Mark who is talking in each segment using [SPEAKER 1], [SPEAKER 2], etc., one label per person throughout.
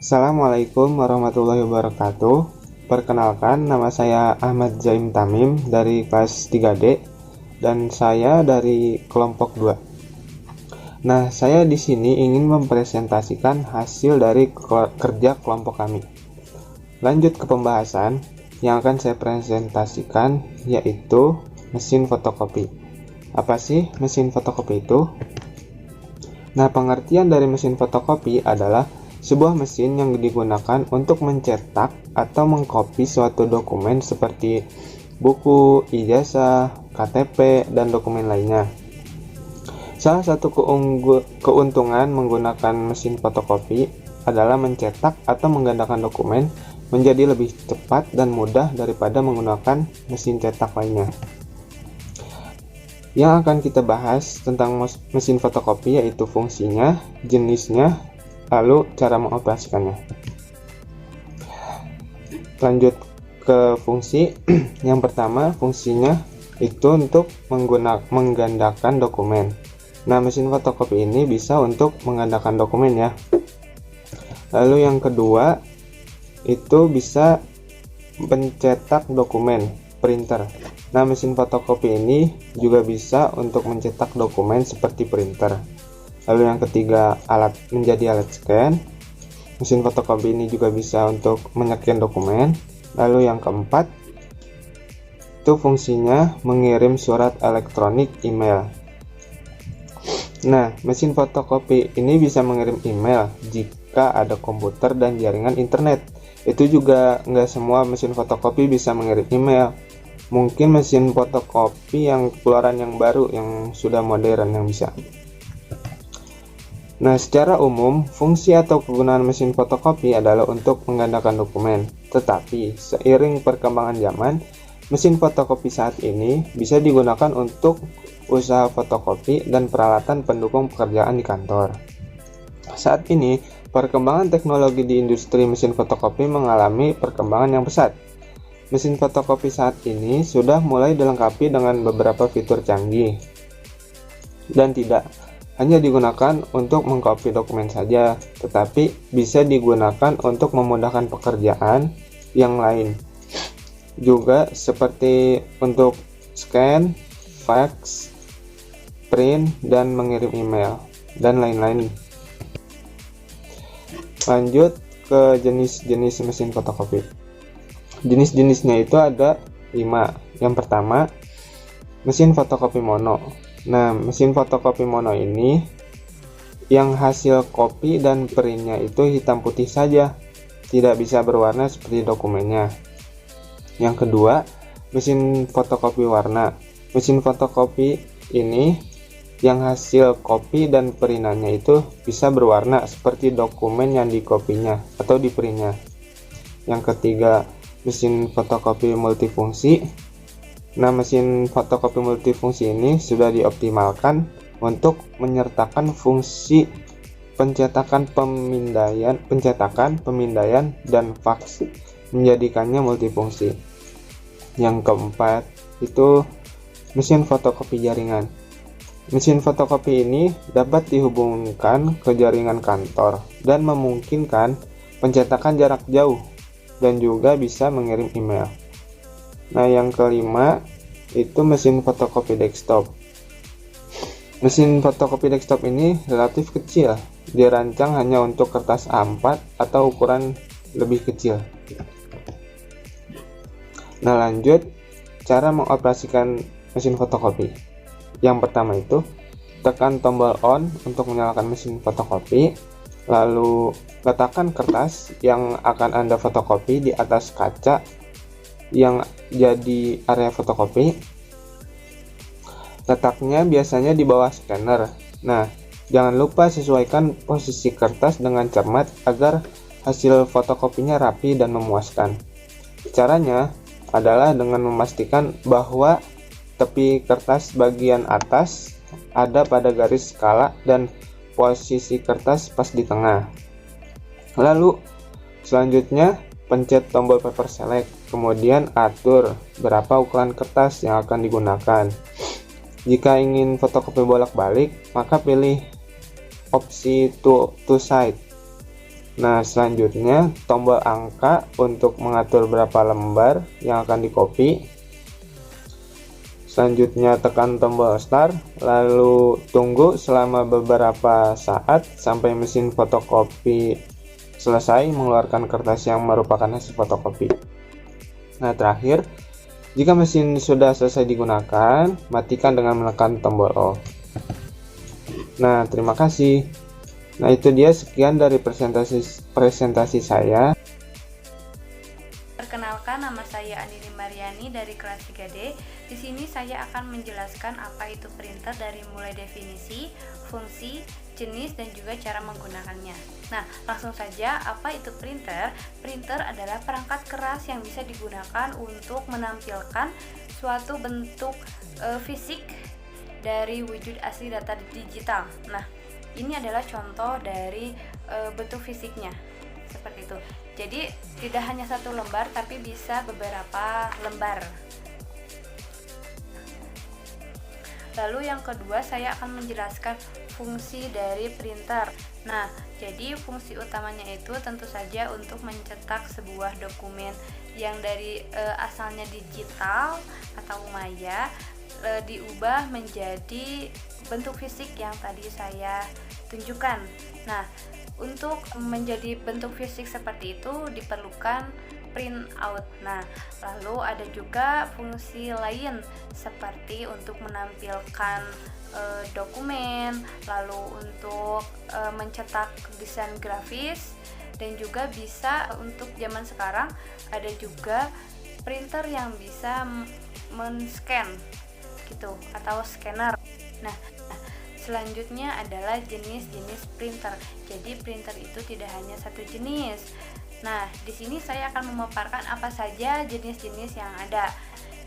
[SPEAKER 1] Assalamualaikum warahmatullahi wabarakatuh. Perkenalkan, nama saya Ahmad Zaim Tamim dari kelas 3D dan saya dari kelompok 2. Nah, saya di sini ingin mempresentasikan hasil dari kerja kelompok kami. Lanjut ke pembahasan, yang akan saya presentasikan yaitu mesin fotokopi. Apa sih mesin fotokopi itu? Nah, pengertian dari mesin fotokopi adalah sebuah mesin yang digunakan untuk mencetak atau mengkopi suatu dokumen seperti buku, ijazah, KTP, dan dokumen lainnya. Salah satu keuntungan menggunakan mesin fotokopi adalah mencetak atau menggandakan dokumen menjadi lebih cepat dan mudah daripada menggunakan mesin cetak lainnya. Yang akan kita bahas tentang mesin fotokopi yaitu fungsinya, jenisnya, lalu cara mengoperasikannya. Lanjut ke fungsi. Yang pertama, fungsinya itu untuk menggandakan dokumen. Nah, mesin fotokopi ini bisa untuk menggandakan dokumen ya. Lalu yang kedua, itu bisa mencetak dokumen, printer. Nah, mesin fotokopi ini juga bisa untuk mencetak dokumen seperti printer. Lalu yang ketiga, menjadi alat scan. Mesin fotokopi ini juga bisa untuk menycan dokumen. Lalu yang keempat, itu fungsinya mengirim surat elektronik email. Nah, mesin fotokopi ini bisa mengirim email jika ada komputer dan jaringan internet. Itu juga nggak semua mesin fotokopi bisa mengirim email. Mungkin mesin fotokopi yang keluaran yang baru, yang sudah modern yang bisa. Nah, secara umum, fungsi atau kegunaan mesin fotokopi adalah untuk menggandakan dokumen. Tetapi, seiring perkembangan zaman, mesin fotokopi saat ini bisa digunakan untuk usaha fotokopi dan peralatan pendukung pekerjaan di kantor. Saat ini, perkembangan teknologi di industri mesin fotokopi mengalami perkembangan yang pesat. Mesin fotokopi saat ini sudah mulai dilengkapi dengan beberapa fitur canggih dan tidak hanya digunakan untuk mengcopy dokumen saja, tetapi bisa digunakan untuk memudahkan pekerjaan yang lain. Juga seperti untuk scan, fax, print, dan mengirim email, dan lain-lain. Lanjut ke jenis-jenis mesin fotokopi. Jenis-jenisnya itu ada 5. Yang pertama, mesin fotokopi mono. Nah, mesin fotokopi mono ini yang hasil kopi dan printnya itu hitam putih saja, tidak bisa berwarna seperti dokumennya. Yang kedua, mesin fotokopi warna. Mesin fotokopi ini yang hasil kopi dan printannya itu bisa berwarna seperti dokumen yang dikopinya atau di printnya. Yang ketiga, mesin fotokopi multifungsi. Nah, mesin fotokopi multifungsi ini sudah dioptimalkan untuk menyertakan fungsi pencetakan, pemindaian, dan fax, menjadikannya multifungsi. Yang keempat, itu mesin fotokopi jaringan. Mesin fotokopi ini dapat dihubungkan ke jaringan kantor dan memungkinkan pencetakan jarak jauh dan juga bisa mengirim email. Nah, yang kelima itu mesin fotokopi desktop. Mesin fotokopi desktop ini relatif kecil, dirancang hanya untuk kertas A4 atau ukuran lebih kecil. Nah, lanjut cara mengoperasikan mesin fotokopi. Yang pertama itu tekan tombol on untuk menyalakan mesin fotokopi, lalu letakkan kertas yang akan Anda fotokopi di atas kaca yang jadi area fotokopi. Letaknya biasanya di bawah scanner. Nah, jangan lupa sesuaikan posisi kertas dengan cermat agar hasil fotokopinya rapi dan memuaskan. Caranya adalah dengan memastikan bahwa tepi kertas bagian atas ada pada garis skala dan posisi kertas pas di tengah. Lalu selanjutnya pencet tombol paper select, kemudian atur berapa ukuran kertas yang akan digunakan. Jika ingin fotokopi bolak-balik, maka pilih opsi two side. Nah, selanjutnya tombol angka untuk mengatur berapa lembar yang akan di copy. Selanjutnya tekan tombol start, lalu tunggu selama beberapa saat sampai mesin fotokopi selesai mengeluarkan kertas yang merupakan hasil fotokopi. Nah, terakhir, jika mesin sudah selesai digunakan, matikan dengan menekan tombol off. Nah, terima kasih. Nah, itu dia sekian dari presentasi saya.
[SPEAKER 2] Perkenalkan, nama saya Andini Mariani dari kelas 3D. Di sini saya akan menjelaskan apa itu printer dari mulai definisi, fungsi, jenis, dan juga cara menggunakannya. Nah, langsung saja, apa itu printer? Printer adalah perangkat keras yang bisa digunakan untuk menampilkan suatu bentuk fisik dari wujud asli data digital. Nah, ini adalah contoh dari bentuk fisiknya, seperti itu. Jadi tidak hanya satu lembar, tapi bisa beberapa lembar. Lalu yang kedua, saya akan menjelaskan fungsi dari printer. Nah, jadi fungsi utamanya itu tentu saja untuk mencetak sebuah dokumen yang dari asalnya digital atau maya, diubah menjadi bentuk fisik yang tadi saya tunjukkan. Nah, untuk menjadi bentuk fisik seperti itu diperlukan print out. Nah, lalu ada juga fungsi lain seperti untuk menampilkan dokumen, lalu untuk mencetak desain grafis, dan juga bisa untuk zaman sekarang ada juga printer yang bisa men-scan gitu atau scanner. Nah, selanjutnya adalah jenis-jenis printer. Jadi printer itu tidak hanya satu jenis. Nah, di sini saya akan memaparkan apa saja jenis-jenis yang ada.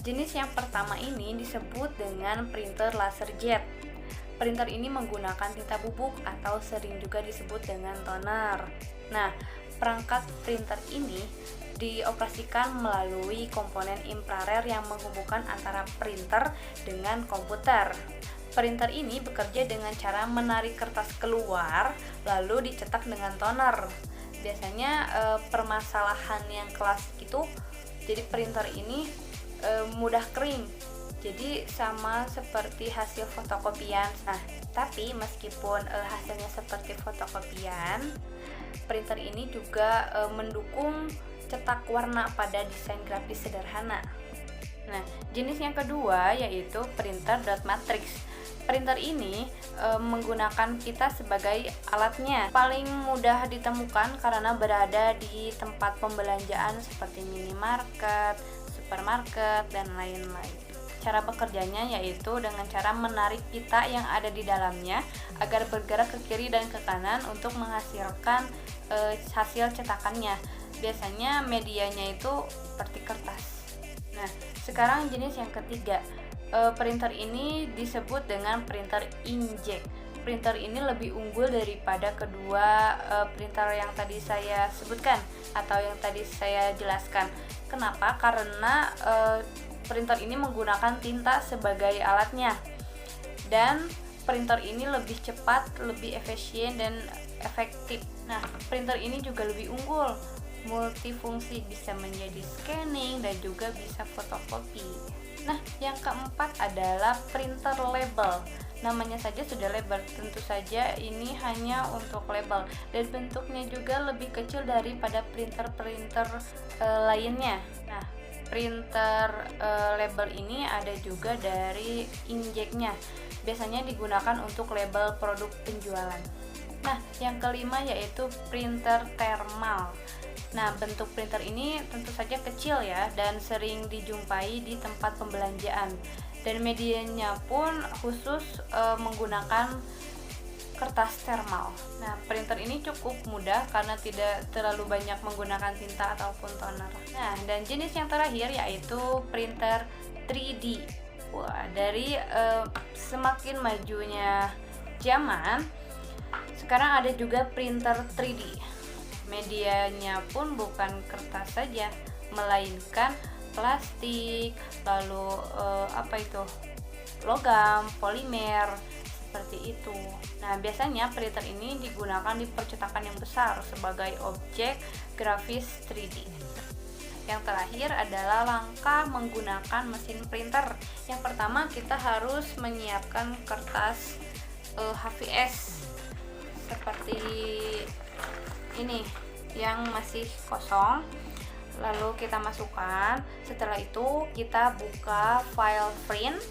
[SPEAKER 2] Jenis yang pertama ini disebut dengan printer laser jet. Printer ini menggunakan tinta bubuk atau sering juga disebut dengan toner. Nah, perangkat printer ini dioperasikan melalui komponen infrared yang menghubungkan antara printer dengan komputer. Printer ini bekerja dengan cara menarik kertas keluar lalu dicetak dengan toner. Biasanya permasalahan yang klasik itu, jadi printer ini mudah kering. Jadi sama seperti hasil fotokopian. Nah, tapi meskipun hasilnya seperti fotokopian, printer ini juga mendukung cetak warna pada desain grafis sederhana. Nah, jenis yang kedua yaitu printer dot matrix. Printer ini menggunakan kita sebagai alatnya. Paling mudah ditemukan karena berada di tempat pembelanjaan seperti minimarket, supermarket, dan lain-lain. Cara bekerjanya yaitu dengan cara menarik pita yang ada di dalamnya agar bergerak ke kiri dan ke kanan untuk menghasilkan hasil cetakannya. Biasanya medianya itu seperti kertas. Nah, sekarang jenis yang ketiga. Printer ini disebut dengan printer inkjet. Printer ini lebih unggul daripada kedua printer yang tadi saya sebutkan atau yang tadi saya jelaskan. Kenapa? Karena printer ini menggunakan tinta sebagai alatnya, dan printer ini lebih cepat, lebih efisien, dan efektif. Nah, printer ini juga lebih unggul, multifungsi, bisa menjadi scanning dan juga bisa fotokopi. Nah, yang keempat adalah printer label. Namanya saja sudah label, tentu saja ini hanya untuk label, dan bentuknya juga lebih kecil daripada printer-printer lainnya. Nah, printer label ini ada juga dari inkjetnya. Biasanya digunakan untuk label produk penjualan. Nah, yang kelima yaitu printer thermal. Nah, bentuk printer ini tentu saja kecil ya, dan sering dijumpai di tempat pembelanjaan. Dan medianya pun khusus menggunakan kertas thermal. Nah, printer ini cukup mudah karena tidak terlalu banyak menggunakan tinta ataupun toner. Nah, dan jenis yang terakhir yaitu printer 3D. Wah, dari semakin majunya zaman, sekarang ada juga printer 3D. Medianya pun bukan kertas saja, melainkan plastik, lalu logam, polimer, seperti itu. Nah, biasanya printer ini digunakan di percetakan yang besar sebagai objek grafis 3D. Yang terakhir adalah langkah menggunakan mesin printer. Yang pertama, kita harus menyiapkan kertas HVS seperti ini yang masih kosong. Lalu kita masukkan. Setelah itu kita buka file print.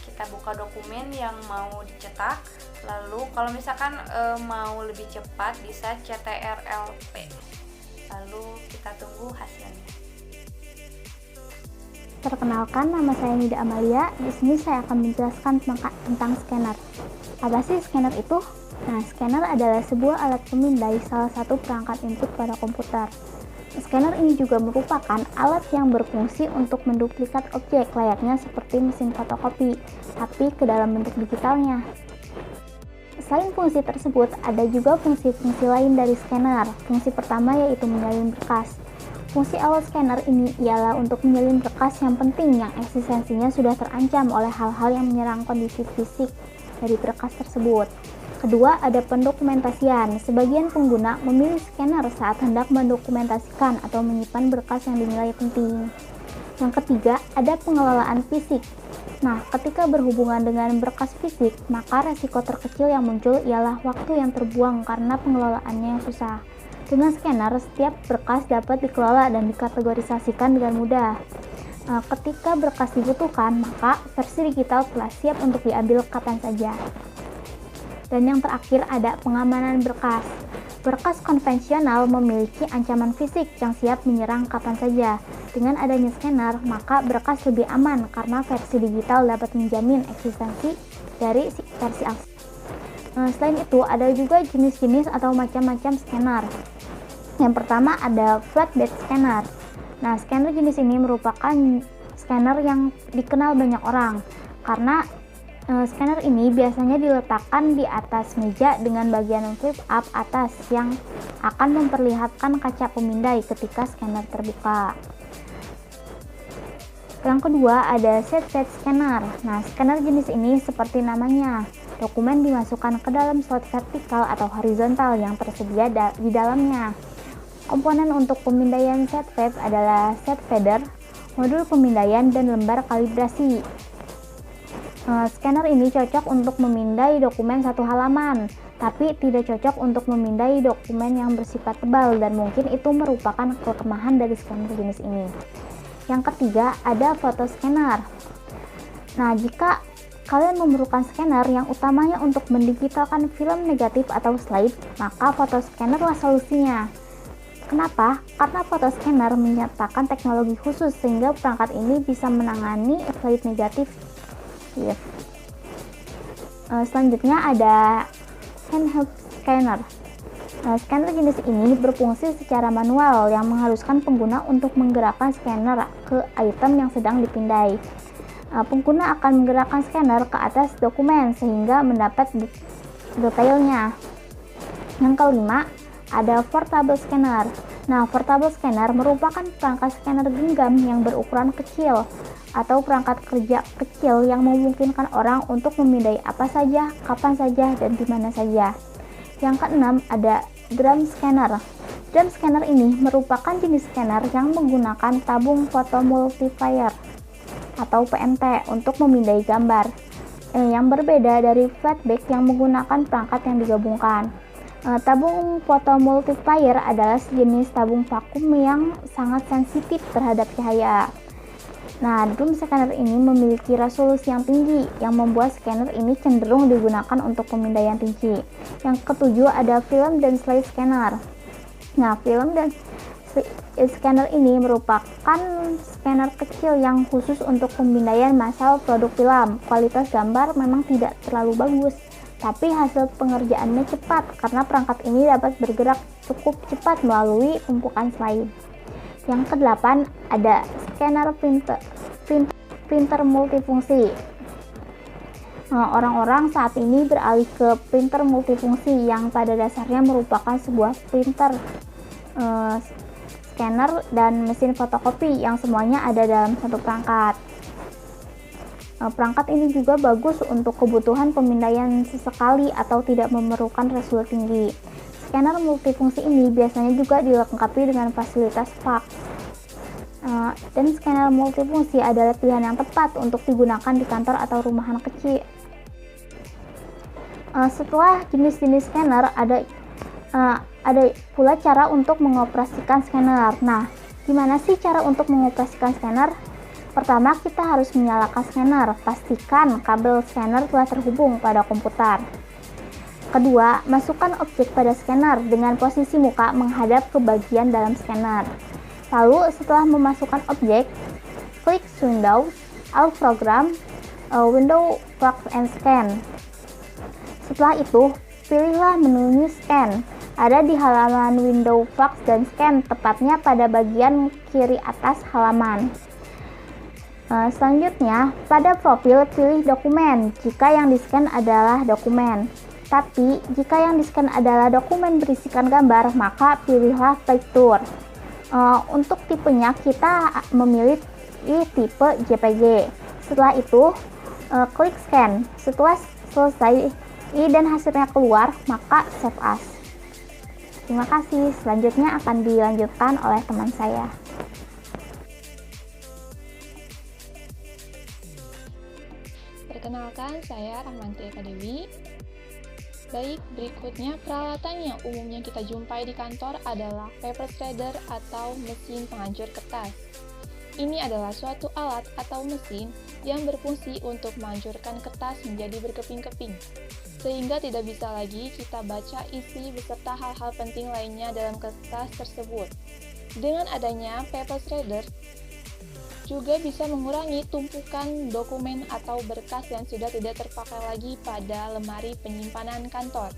[SPEAKER 2] Kita buka dokumen yang mau dicetak. Lalu kalau misalkan mau lebih cepat bisa CTRL-P. Lalu kita tunggu hasilnya.
[SPEAKER 3] Perkenalkan, nama saya Nida Amalia. Di sini saya akan menjelaskan tentang scanner. Apa sih scanner itu? Nah, scanner adalah sebuah alat pemindai salah satu perangkat input pada komputer. Scanner ini juga merupakan alat yang berfungsi untuk menduplikat objek layaknya seperti mesin fotokopi, tapi ke dalam bentuk digitalnya. Selain fungsi tersebut, ada juga fungsi-fungsi lain dari scanner. Fungsi pertama yaitu menyalin berkas. Fungsi awal scanner ini ialah untuk menyalin berkas yang penting yang eksistensinya sudah terancam oleh hal-hal yang menyerang kondisi fisik dari berkas tersebut. Kedua, ada pendokumentasian. Sebagian pengguna memilih scanner saat hendak mendokumentasikan atau menyimpan berkas yang dinilai penting. Yang ketiga, ada pengelolaan fisik. Nah, ketika berhubungan dengan berkas fisik, maka resiko terkecil yang muncul ialah waktu yang terbuang karena pengelolaannya yang susah. Dengan scanner, setiap berkas dapat dikelola dan dikategorisasikan dengan mudah. Ketika berkas dibutuhkan, maka versi digital telah siap untuk diambil kapan saja. Dan yang terakhir ada pengamanan berkas. Berkas konvensional memiliki ancaman fisik yang siap menyerang kapan saja. Dengan adanya scanner, maka berkas lebih aman karena versi digital dapat menjamin eksistensi dari versi asli. Selain itu, ada juga jenis-jenis atau macam-macam scanner. Yang pertama ada flatbed scanner. Nah, scanner jenis ini merupakan scanner yang dikenal banyak orang karena scanner ini biasanya diletakkan di atas meja dengan bagian flip up atas yang akan memperlihatkan kaca pemindai ketika scanner terbuka. Yang kedua ada slide scanner. Nah, scanner jenis ini seperti namanya, dokumen dimasukkan ke dalam slot vertikal atau horizontal yang tersedia di dalamnya. Komponen untuk pemindaian set fade adalah set fader, modul pemindaian, dan lembar kalibrasi. Scanner ini cocok untuk memindai dokumen satu halaman, tapi tidak cocok untuk memindai dokumen yang bersifat tebal dan mungkin itu merupakan kelemahan dari scanner jenis ini. Yang ketiga, ada foto scanner. Nah, jika kalian memerlukan scanner yang utamanya untuk mendigitalkan film negatif atau slide, maka foto scanner lah solusinya. Kenapa? Karena foto scanner menyertakan teknologi khusus sehingga perangkat ini bisa menangani slide negatif. Selanjutnya ada handheld scanner. Scanner jenis ini berfungsi secara manual yang mengharuskan pengguna untuk menggerakkan scanner ke item yang sedang dipindai. Pengguna akan menggerakkan scanner ke atas dokumen sehingga mendapat detailnya. Yang kelima, ada portable scanner. Nah, portable scanner merupakan perangkat scanner genggam yang berukuran kecil atau perangkat kerja kecil yang memungkinkan orang untuk memindai apa saja, kapan saja, dan di mana saja. Yang keenam ada drum scanner. Drum scanner ini merupakan jenis scanner yang menggunakan tabung photomultiplier atau PMT untuk memindai gambar, yang berbeda dari flatbed yang menggunakan perangkat yang digabungkan. Tabung photomultiplier adalah sejenis tabung vakum yang sangat sensitif terhadap cahaya. Nah, drum scanner ini memiliki resolusi yang tinggi yang membuat scanner ini cenderung digunakan untuk pemindaian rinci. Yang ketujuh ada film dan slide scanner. Nah, film dan scanner ini merupakan scanner kecil yang khusus untuk pemindaian massal produk film. Kualitas gambar memang tidak terlalu bagus, tapi hasil pengerjaannya cepat karena perangkat ini dapat bergerak cukup cepat melalui tumpukan slide. Yang kedelapan ada scanner printer multifungsi. Orang-orang saat ini beralih ke printer multifungsi yang pada dasarnya merupakan sebuah printer, scanner, dan mesin fotokopi yang semuanya ada dalam satu perangkat. Perangkat ini juga bagus untuk kebutuhan pemindaian sesekali atau tidak memerlukan resolusi tinggi. Scanner multifungsi ini biasanya juga dilengkapi dengan fasilitas fax. Dan scanner multifungsi adalah pilihan yang tepat untuk digunakan di kantor atau rumahan kecil. Setelah jenis-jenis scanner, ada pula cara untuk mengoperasikan scanner. Nah, gimana sih cara untuk mengoperasikan scanner? Pertama, kita harus menyalakan scanner. Pastikan kabel scanner telah terhubung pada komputer. Kedua, masukkan objek pada scanner dengan posisi muka menghadap ke bagian dalam scanner. Lalu, setelah memasukkan objek, klik Windows, All Program, Window Fax and Scan. Setelah itu, pilihlah menu Scan. Ada di halaman Window Fax dan Scan, tepatnya pada bagian kiri atas halaman. Selanjutnya, pada profil pilih dokumen jika yang di-scan adalah dokumen. Tapi, jika yang di-scan adalah dokumen berisikan gambar, maka pilihlah picture. Untuk tipenya, kita memilih tipe JPG. Setelah itu, klik scan. Setelah selesai dan hasilnya keluar, maka save as. Terima kasih. Selanjutnya akan dilanjutkan oleh teman saya.
[SPEAKER 4] Perkenalkan, saya Rahmanti Eka Dewi. Baik, berikutnya peralatan yang umumnya kita jumpai di kantor adalah paper shredder atau mesin penghancur kertas. Ini adalah suatu alat atau mesin yang berfungsi untuk menghancurkan kertas menjadi berkeping-keping, sehingga tidak bisa lagi kita baca isi beserta hal-hal penting lainnya dalam kertas tersebut. Dengan adanya paper shredder, juga bisa mengurangi tumpukan dokumen atau berkas yang sudah tidak terpakai lagi pada lemari penyimpanan kantor.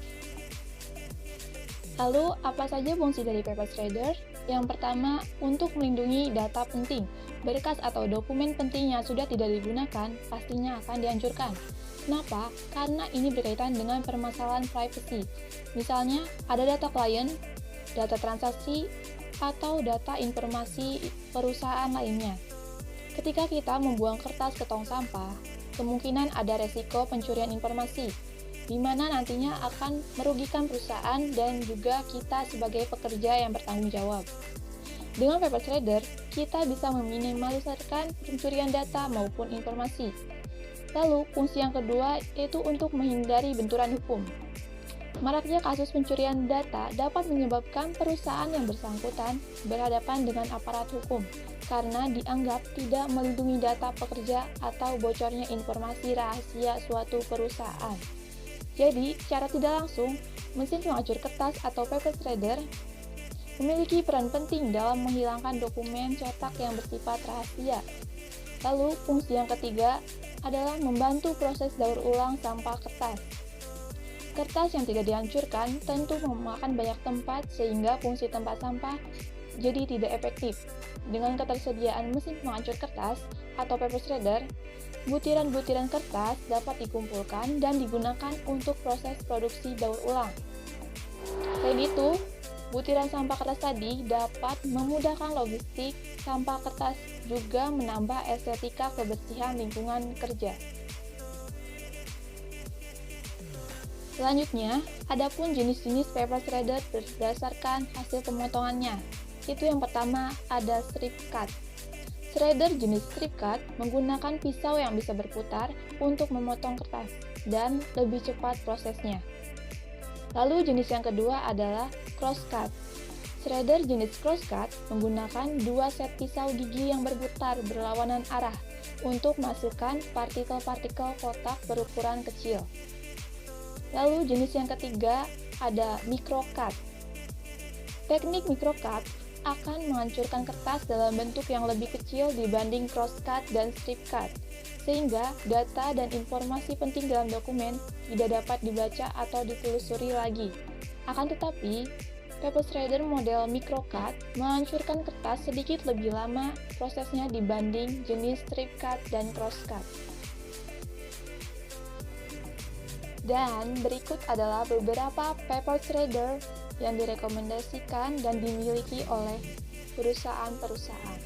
[SPEAKER 4] Lalu, apa saja fungsi dari paper shredder? Yang pertama, untuk melindungi data penting. Berkas atau dokumen penting yang sudah tidak digunakan pastinya akan dihancurkan. Kenapa? Karena ini berkaitan dengan permasalahan privacy. Misalnya, ada data klien, data transaksi, atau data informasi perusahaan lainnya. Ketika kita membuang kertas ke tong sampah, kemungkinan ada resiko pencurian informasi, di mana nantinya akan merugikan perusahaan dan juga kita sebagai pekerja yang bertanggung jawab. Dengan paper shredder, kita bisa meminimalisirkan pencurian data maupun informasi. Lalu, fungsi yang kedua yaitu untuk menghindari benturan hukum. Maraknya kasus pencurian data dapat menyebabkan perusahaan yang bersangkutan berhadapan dengan aparat hukum karena dianggap tidak melindungi data pekerja atau bocornya informasi rahasia suatu perusahaan. Jadi, secara tidak langsung, mesin penghancur kertas atau paper shredder memiliki peran penting dalam menghilangkan dokumen cetak yang bersifat rahasia. Lalu, fungsi yang ketiga adalah membantu proses daur ulang sampah kertas. Kertas yang tidak dihancurkan tentu memakan banyak tempat sehingga fungsi tempat sampah jadi tidak efektif. Dengan ketersediaan mesin penghancur kertas atau paper shredder, butiran-butiran kertas dapat dikumpulkan dan digunakan untuk proses produksi daur ulang. Selain itu, butiran sampah kertas tadi dapat memudahkan logistik sampah kertas juga menambah estetika kebersihan lingkungan kerja. Selanjutnya, adapun jenis-jenis paper shredder berdasarkan hasil pemotongannya. Itu yang pertama ada strip cut. Shredder jenis strip cut menggunakan pisau yang bisa berputar untuk memotong kertas dan lebih cepat prosesnya. Lalu jenis yang kedua adalah cross cut. Shredder jenis cross cut menggunakan dua set pisau gigi yang berputar berlawanan arah untuk menghasilkan partikel-partikel kotak berukuran kecil. Lalu jenis yang ketiga ada micro cut. Teknik micro cut akan menghancurkan kertas dalam bentuk yang lebih kecil dibanding cross cut dan strip cut, sehingga data dan informasi penting dalam dokumen tidak dapat dibaca atau ditelusuri lagi. Akan tetapi, paper shredder model micro cut menghancurkan kertas sedikit lebih lama prosesnya dibanding jenis strip cut dan cross cut. Dan berikut adalah beberapa paper shredder yang direkomendasikan dan dimiliki oleh perusahaan-perusahaan.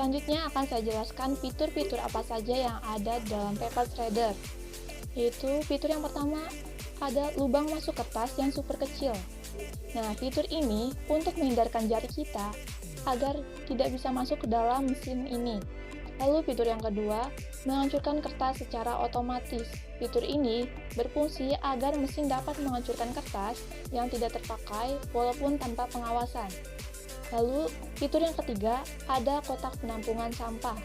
[SPEAKER 4] Selanjutnya akan saya jelaskan fitur-fitur apa saja yang ada dalam paper shredder. Yaitu fitur yang pertama ada lubang masuk kertas yang super kecil. Nah, fitur ini untuk menghindarkan jari kita agar tidak bisa masuk ke dalam mesin ini. Lalu fitur yang kedua, menghancurkan kertas secara otomatis. Fitur ini berfungsi agar mesin dapat menghancurkan kertas yang tidak terpakai walaupun tanpa pengawasan. Lalu fitur yang ketiga, ada kotak penampungan sampah.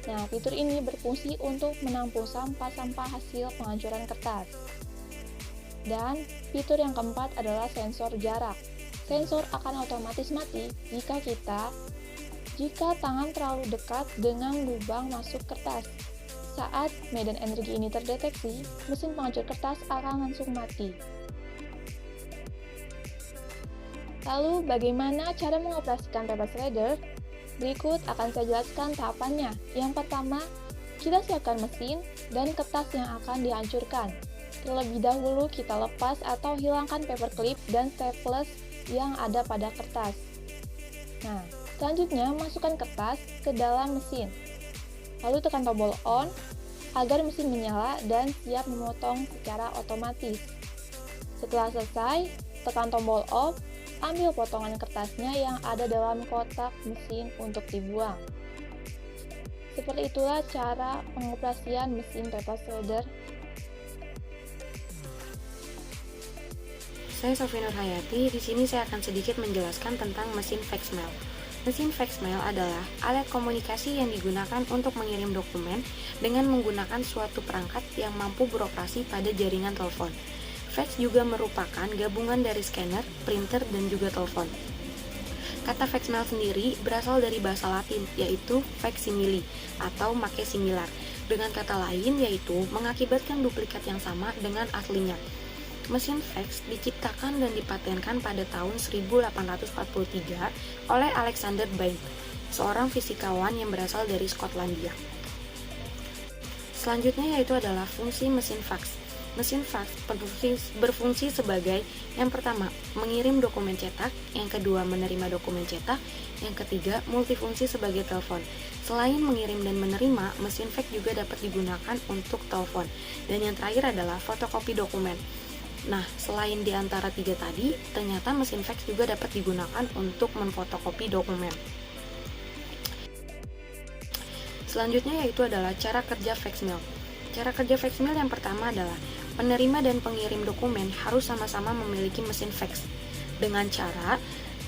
[SPEAKER 4] Nah, fitur ini berfungsi untuk menampung sampah-sampah hasil penghancuran kertas. Dan fitur yang keempat adalah sensor jarak. Sensor akan otomatis mati jika tangan terlalu dekat dengan lubang masuk kertas. Saat medan energi ini terdeteksi, mesin penghancur kertas akan langsung mati. Lalu, bagaimana cara mengoperasikan paper shredder? Berikut akan saya jelaskan tahapannya. Yang pertama, kita siapkan mesin dan kertas yang akan dihancurkan. Terlebih dahulu kita lepas atau hilangkan paper clip dan staples yang ada pada kertas. Nah, selanjutnya masukkan kertas ke dalam mesin. Lalu tekan tombol on agar mesin menyala dan siap memotong secara otomatis. Setelah selesai, tekan tombol off, ambil potongan kertasnya yang ada dalam kotak mesin untuk dibuang. Seperti itulah cara pengoperasian mesin paper shredder.
[SPEAKER 2] Saya Sofi Nur Hayati. Di sini saya akan sedikit menjelaskan tentang mesin fax mail. Mesin fax mail adalah alat komunikasi yang digunakan untuk mengirim dokumen dengan menggunakan suatu perangkat yang mampu beroperasi pada jaringan telepon. Fax juga merupakan gabungan dari scanner, printer, dan juga telepon. Kata fax mail sendiri berasal dari bahasa Latin, yaitu facsimile atau make similar. Dengan kata lain, yaitu mengakibatkan duplikat yang sama dengan aslinya. Mesin fax diciptakan dan dipatenkan pada tahun 1843 oleh Alexander Bain, seorang fisikawan yang berasal dari Skotlandia. Selanjutnya yaitu adalah fungsi mesin fax. Mesin fax berfungsi sebagai yang pertama, mengirim dokumen cetak, yang kedua, menerima dokumen cetak, yang ketiga, multifungsi sebagai telepon. Selain mengirim dan menerima, mesin fax juga dapat digunakan untuk telepon. Dan yang terakhir adalah fotokopi dokumen. Nah, selain di antara tiga tadi, ternyata mesin fax juga dapat digunakan untuk memfotokopi dokumen. Selanjutnya yaitu adalah cara kerja fax mail. Cara kerja fax mail yang pertama adalah penerima dan pengirim dokumen harus sama-sama memiliki mesin fax. Dengan cara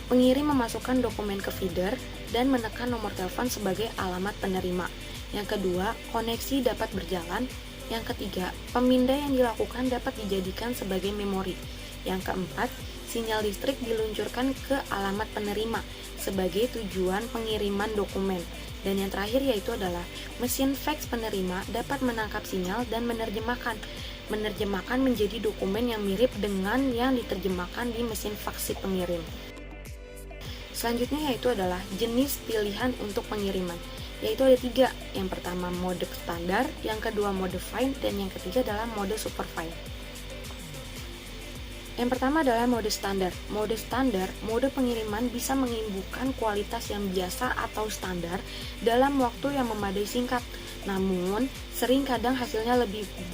[SPEAKER 2] pengirim memasukkan dokumen ke feeder dan menekan nomor telepon sebagai alamat penerima. Yang kedua, koneksi dapat berjalan. Yang ketiga, pemindai yang dilakukan dapat dijadikan sebagai memori. Yang keempat, sinyal listrik diluncurkan ke alamat penerima sebagai tujuan pengiriman dokumen. Dan yang terakhir yaitu adalah mesin fax penerima dapat menangkap sinyal dan menerjemahkan menjadi dokumen yang mirip dengan yang diterjemahkan di mesin fax si pengirim. Selanjutnya yaitu adalah jenis pilihan untuk pengiriman, yaitu ada tiga. Yang pertama mode standar, yang kedua mode fine, dan yang ketiga adalah mode superfine. Yang pertama adalah mode standar. Mode standar, mode pengiriman bisa mengirimkan kualitas yang biasa atau standar dalam waktu yang memadai singkat. Namun, sering kadang hasilnya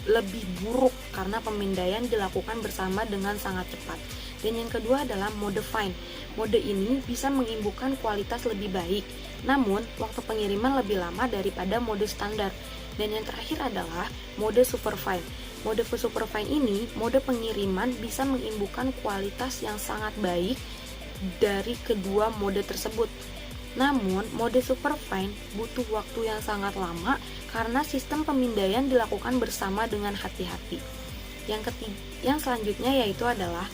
[SPEAKER 2] lebih buruk karena pemindaian dilakukan bersama dengan sangat cepat. Dan yang kedua adalah mode fine. Mode ini bisa mengirimkan kualitas lebih baik, namun waktu pengiriman lebih lama daripada mode standar. Dan yang terakhir adalah mode superfine. Mode superfine ini, mode pengiriman bisa mengirimkan kualitas yang sangat baik dari kedua mode tersebut. Namun, mode superfine butuh waktu yang sangat lama karena sistem pemindaian dilakukan bersama dengan hati-hati. Yang selanjutnya yaitu adalah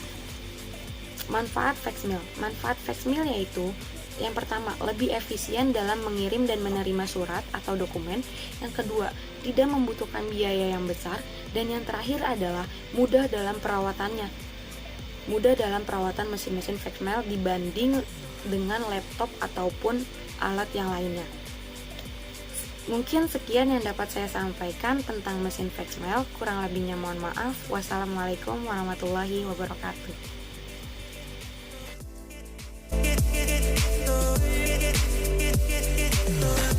[SPEAKER 2] manfaat fax mail. Manfaat fax mail yaitu yang pertama, lebih efisien dalam mengirim dan menerima surat atau dokumen. Yang kedua, tidak membutuhkan biaya yang besar. Dan yang terakhir adalah mudah dalam perawatannya. Mudah dalam perawatan mesin-mesin fax mail dibanding dengan laptop ataupun alat yang lainnya. Mungkin sekian yang dapat saya sampaikan tentang mesin fax mail. Kurang lebihnya mohon maaf. Wassalamualaikum warahmatullahi wabarakatuh.